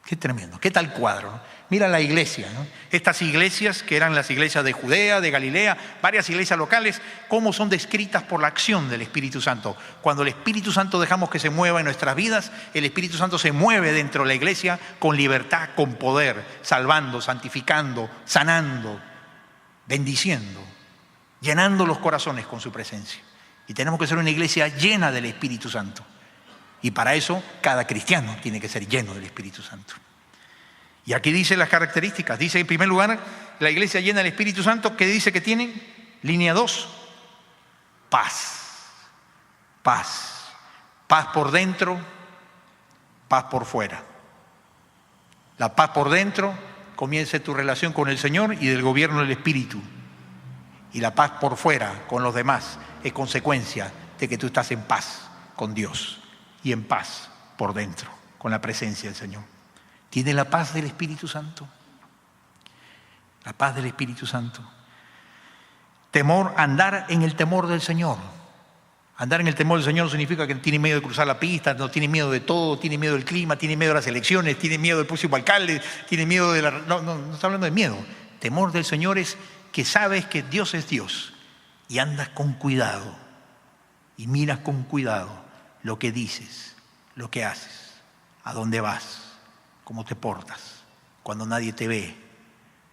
Speaker 1: Qué tremendo, qué tal cuadro, ¿no? Mira la iglesia, ¿no? Estas iglesias que eran las iglesias de Judea, de Galilea, varias iglesias locales, cómo son descritas por la acción del Espíritu Santo. Cuando el Espíritu Santo dejamos que se mueva en nuestras vidas, el Espíritu Santo se mueve dentro de la iglesia con libertad, con poder, salvando, santificando, sanando, bendiciendo, llenando los corazones con su presencia. Y tenemos que ser una iglesia llena del Espíritu Santo. Y para eso cada cristiano tiene que ser lleno del Espíritu Santo. Y aquí dice las características. Dice en primer lugar, la iglesia llena del Espíritu Santo, que dice que tienen, línea 2, paz. Paz. Paz por dentro, paz por fuera. La paz por dentro comienza tu relación con el Señor y del gobierno del Espíritu. Y la paz por fuera con los demás es consecuencia de que tú estás en paz con Dios y en paz por dentro con la presencia del Señor. ¿Tiene la paz del Espíritu Santo? La paz del Espíritu Santo. Temor, andar en el temor del Señor. Andar en el temor del Señor significa que no tiene miedo de cruzar la pista, no tiene miedo de todo, tiene miedo del clima, tiene miedo de las elecciones, tiene miedo del próximo alcalde, tiene miedo de la... No está hablando de miedo. Temor del Señor es que sabes que Dios es Dios y andas con cuidado y miras con cuidado lo que dices, lo que haces, a dónde vas, cómo te portas, cuando nadie te ve,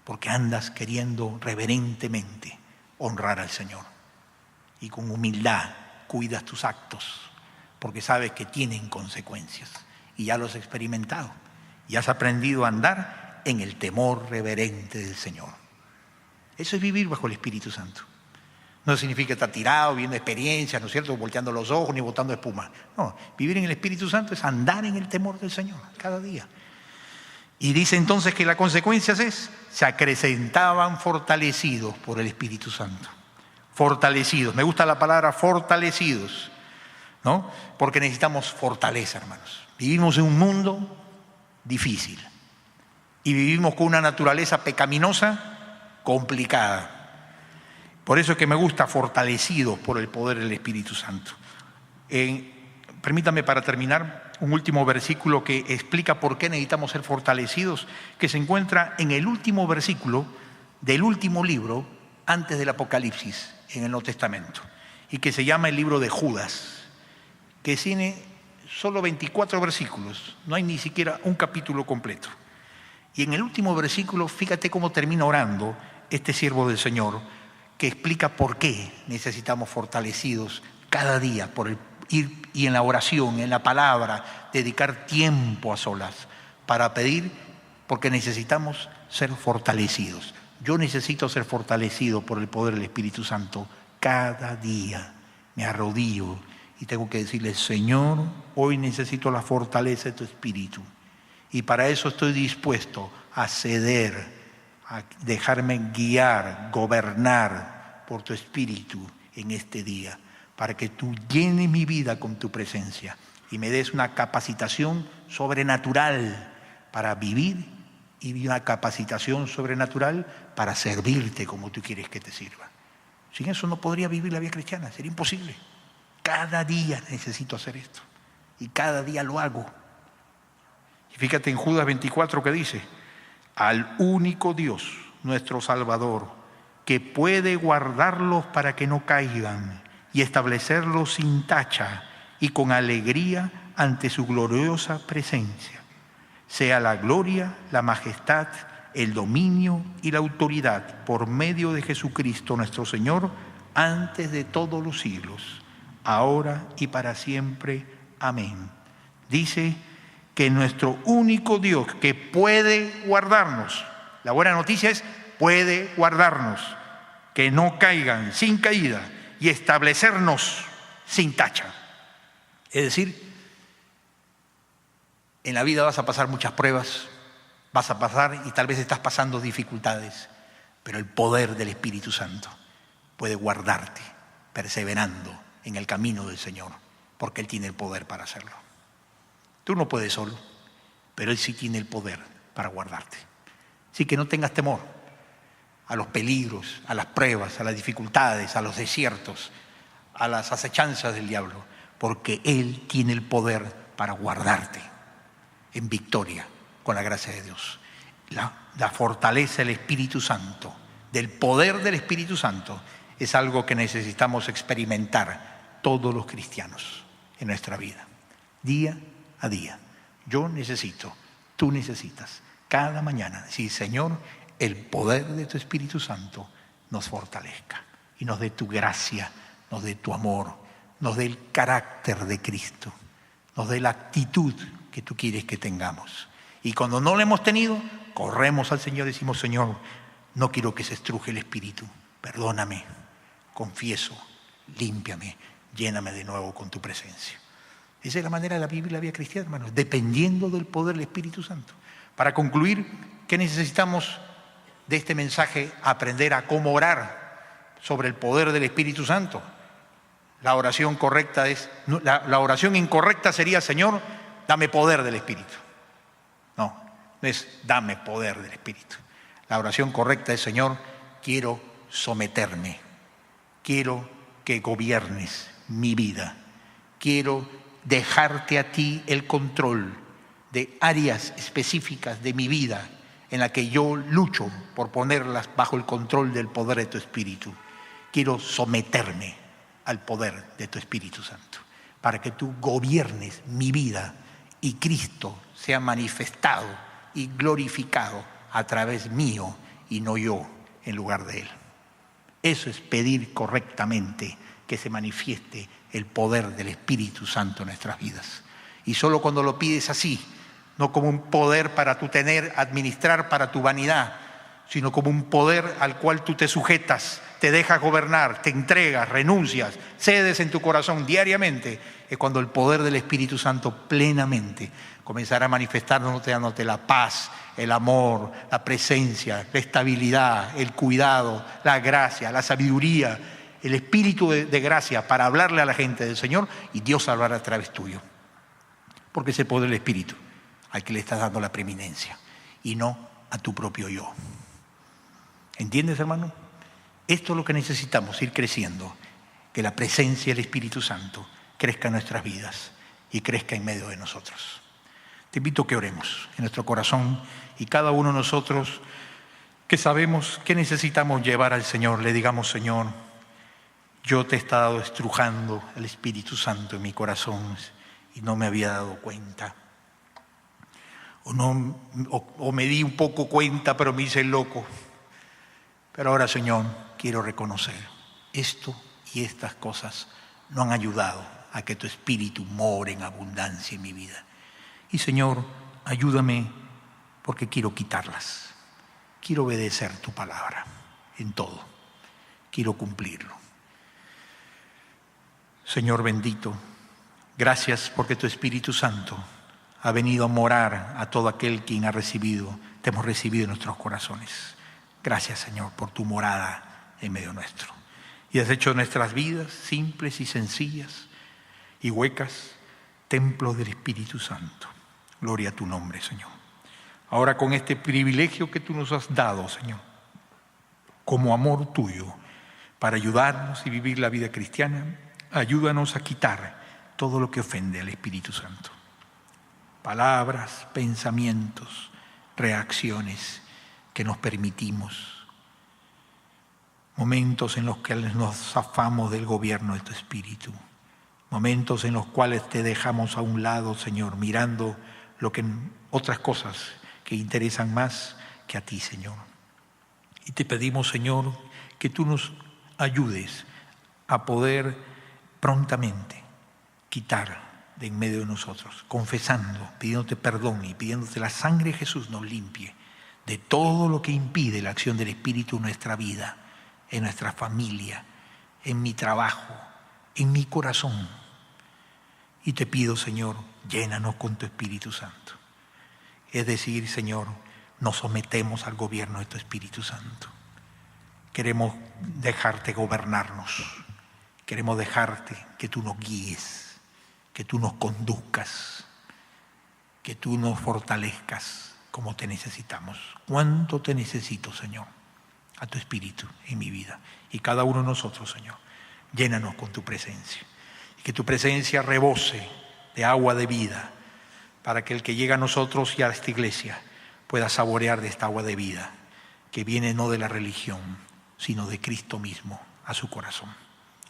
Speaker 1: porque andas queriendo reverentemente honrar al Señor. Y con humildad cuidas tus actos, porque sabes que tienen consecuencias. Y ya los has experimentado. Y has aprendido a andar en el temor reverente del Señor. Eso es vivir bajo el Espíritu Santo. No significa estar tirado, viendo experiencias, ¿no es cierto?, volteando los ojos ni botando espuma. No, vivir en el Espíritu Santo es andar en el temor del Señor cada día. Y dice entonces que la consecuencia es, se acrecentaban fortalecidos por el Espíritu Santo. Fortalecidos. Me gusta la palabra fortalecidos, ¿no? Porque necesitamos fortaleza, hermanos. Vivimos en un mundo difícil y vivimos con una naturaleza pecaminosa complicada. Por eso es que me gusta fortalecidos por el poder del Espíritu Santo. Permítame para terminar un último versículo que explica por qué necesitamos ser fortalecidos, que se encuentra en el último versículo del último libro antes del Apocalipsis en el Nuevo Testamento y que se llama el libro de Judas, que tiene solo 24 versículos, no hay ni siquiera un capítulo completo. Y en el último versículo, fíjate cómo termina orando este siervo del Señor, que explica por qué necesitamos fortalecidos cada día por el ir y en la oración, en la palabra, dedicar tiempo a solas para pedir, porque necesitamos ser fortalecidos. Yo necesito ser fortalecido por el poder del Espíritu Santo cada día. Me arrodillo y tengo que decirle: Señor, hoy necesito la fortaleza de tu Espíritu. Y para eso estoy dispuesto a ceder, a dejarme guiar, gobernar por tu Espíritu en este día, para que tú llenes mi vida con tu presencia y me des una capacitación sobrenatural para vivir y una capacitación sobrenatural para servirte como tú quieres que te sirva. Sin eso no podría vivir la vida cristiana, sería imposible. Cada día necesito hacer esto y cada día lo hago. Y fíjate en Judas 24 que dice: al único Dios, nuestro Salvador, que puede guardarlos para que no caigan y establecerlos sin tacha y con alegría ante su gloriosa presencia, sea la gloria, la majestad, el dominio y la autoridad por medio de Jesucristo nuestro Señor, antes de todos los siglos, ahora y para siempre. Amén. Dice que nuestro único Dios que puede guardarnos, La buena noticia es, puede guardarnos, que no caigan sin caída y establecernos sin tacha. Es decir, en la vida vas a pasar muchas pruebas, vas a pasar y tal vez estás pasando dificultades, pero el poder del Espíritu Santo puede guardarte, perseverando en el camino del Señor, porque Él tiene el poder para hacerlo. Tú no puedes solo, pero Él sí tiene el poder para guardarte. Así que no tengas temor a los peligros, a las pruebas, a las dificultades, a los desiertos, a las acechanzas del diablo, porque Él tiene el poder para guardarte en victoria con la gracia de Dios. La fortaleza del Espíritu Santo, del poder del Espíritu Santo, es algo que necesitamos experimentar todos los cristianos en nuestra vida, día a día. Yo necesito, tú necesitas, cada mañana decir: Señor, el poder de tu Espíritu Santo nos fortalezca y nos dé tu gracia, nos dé tu amor, nos dé el carácter de Cristo, nos dé la actitud que tú quieres que tengamos. Y cuando no lo hemos tenido, corremos al Señor y decimos: Señor, no quiero que se estruje el espíritu, perdóname, confieso, límpiame, lléname de nuevo con tu presencia. Esa es la manera de vivir la vida cristiana, hermanos, dependiendo del poder del Espíritu Santo. Para concluir, ¿qué necesitamos de este mensaje? Aprender a cómo orar sobre el poder del Espíritu Santo. La oración correcta es, la oración incorrecta sería: Señor, dame poder del Espíritu. No es dame poder del Espíritu. La oración correcta es: Señor, quiero someterme, quiero que gobiernes mi vida, quiero dejarte a ti el control de áreas específicas de mi vida en la que yo lucho por ponerlas bajo el control del poder de tu Espíritu. Quiero someterme al poder de tu Espíritu Santo para que tú gobiernes mi vida y Cristo sea manifestado y glorificado a través mío y no yo en lugar de Él. Eso es pedir correctamente que se manifieste el poder del Espíritu Santo en nuestras vidas. Y solo cuando lo pides así, no como un poder para tú tener, administrar para tu vanidad, sino como un poder al cual tú te sujetas, te dejas gobernar, te entregas, renuncias, cedes en tu corazón diariamente, es cuando el poder del Espíritu Santo plenamente comenzará a manifestarnos, dándote la paz, el amor, la presencia, la estabilidad, el cuidado, la gracia, la sabiduría, el espíritu de gracia para hablarle a la gente del Señor, y Dios hablará a través tuyo. Porque ese poder del Espíritu al que le estás dando la preeminencia y no a tu propio yo. ¿Entiendes, hermano? Esto es lo que necesitamos, ir creciendo, que la presencia del Espíritu Santo crezca en nuestras vidas y crezca en medio de nosotros. Te invito a que oremos en nuestro corazón, y cada uno de nosotros que sabemos que necesitamos llevar al Señor, le digamos: Señor, yo te he estado estrujando el Espíritu Santo en mi corazón y no me había dado cuenta. O me di un poco cuenta, pero me hice loco. Pero ahora, Señor, quiero reconocer esto y estas cosas no han ayudado a que tu Espíritu more en abundancia en mi vida. Y, Señor, ayúdame, porque quiero quitarlas. Quiero obedecer tu palabra en todo. Quiero cumplirlo. Señor bendito, gracias porque tu Espíritu Santo ha venido a morar a todo aquel quien te hemos recibido en nuestros corazones. Gracias, Señor, por tu morada en medio nuestro. Y has hecho nuestras vidas simples y sencillas y huecas templos del Espíritu Santo. Gloria a tu nombre, Señor. Ahora, con este privilegio que tú nos has dado, Señor, como amor tuyo, para ayudarnos y vivir la vida cristiana, ayúdanos a quitar todo lo que ofende al Espíritu Santo. Palabras, pensamientos, reacciones que nos permitimos. Momentos en los que nos zafamos del gobierno de tu Espíritu. Momentos en los cuales te dejamos a un lado, Señor, mirando otras cosas que interesan más que a ti, Señor. Y te pedimos, Señor, que tú nos ayudes a poder prontamente quitar de en medio de nosotros, confesando, pidiéndote perdón y pidiéndote la sangre de Jesús nos limpie de todo lo que impide la acción del Espíritu en nuestra vida, en nuestra familia, en mi trabajo, en mi corazón. Y te pido, Señor, llénanos con tu Espíritu Santo. Es decir, Señor, nos sometemos al gobierno de tu Espíritu Santo. Queremos dejarte gobernarnos. Queremos dejarte que tú nos guíes, que tú nos conduzcas, que tú nos fortalezcas como te necesitamos. ¿Cuánto te necesito, Señor? A tu Espíritu en mi vida. Y cada uno de nosotros, Señor, llénanos con tu presencia. Y que tu presencia rebose de agua de vida, para que el que llega a nosotros y a esta iglesia pueda saborear de esta agua de vida, que viene no de la religión, sino de Cristo mismo a su corazón.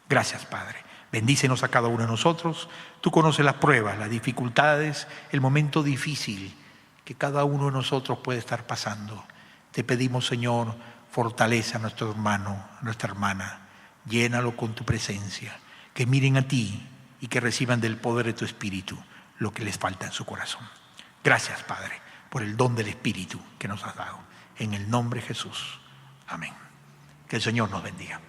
Speaker 1: Gracias, Padre. Bendícenos a cada uno de nosotros. Tú conoces las pruebas, las dificultades, el momento difícil que cada uno de nosotros puede estar pasando. Te pedimos, Señor, fortaleza a nuestro hermano, a nuestra hermana. Llénalo con tu presencia. Que miren a ti y que reciban del poder de tu Espíritu lo que les falta en su corazón. Gracias, Padre, por el don del Espíritu que nos has dado. En el nombre de Jesús. Amén. Que el Señor nos bendiga.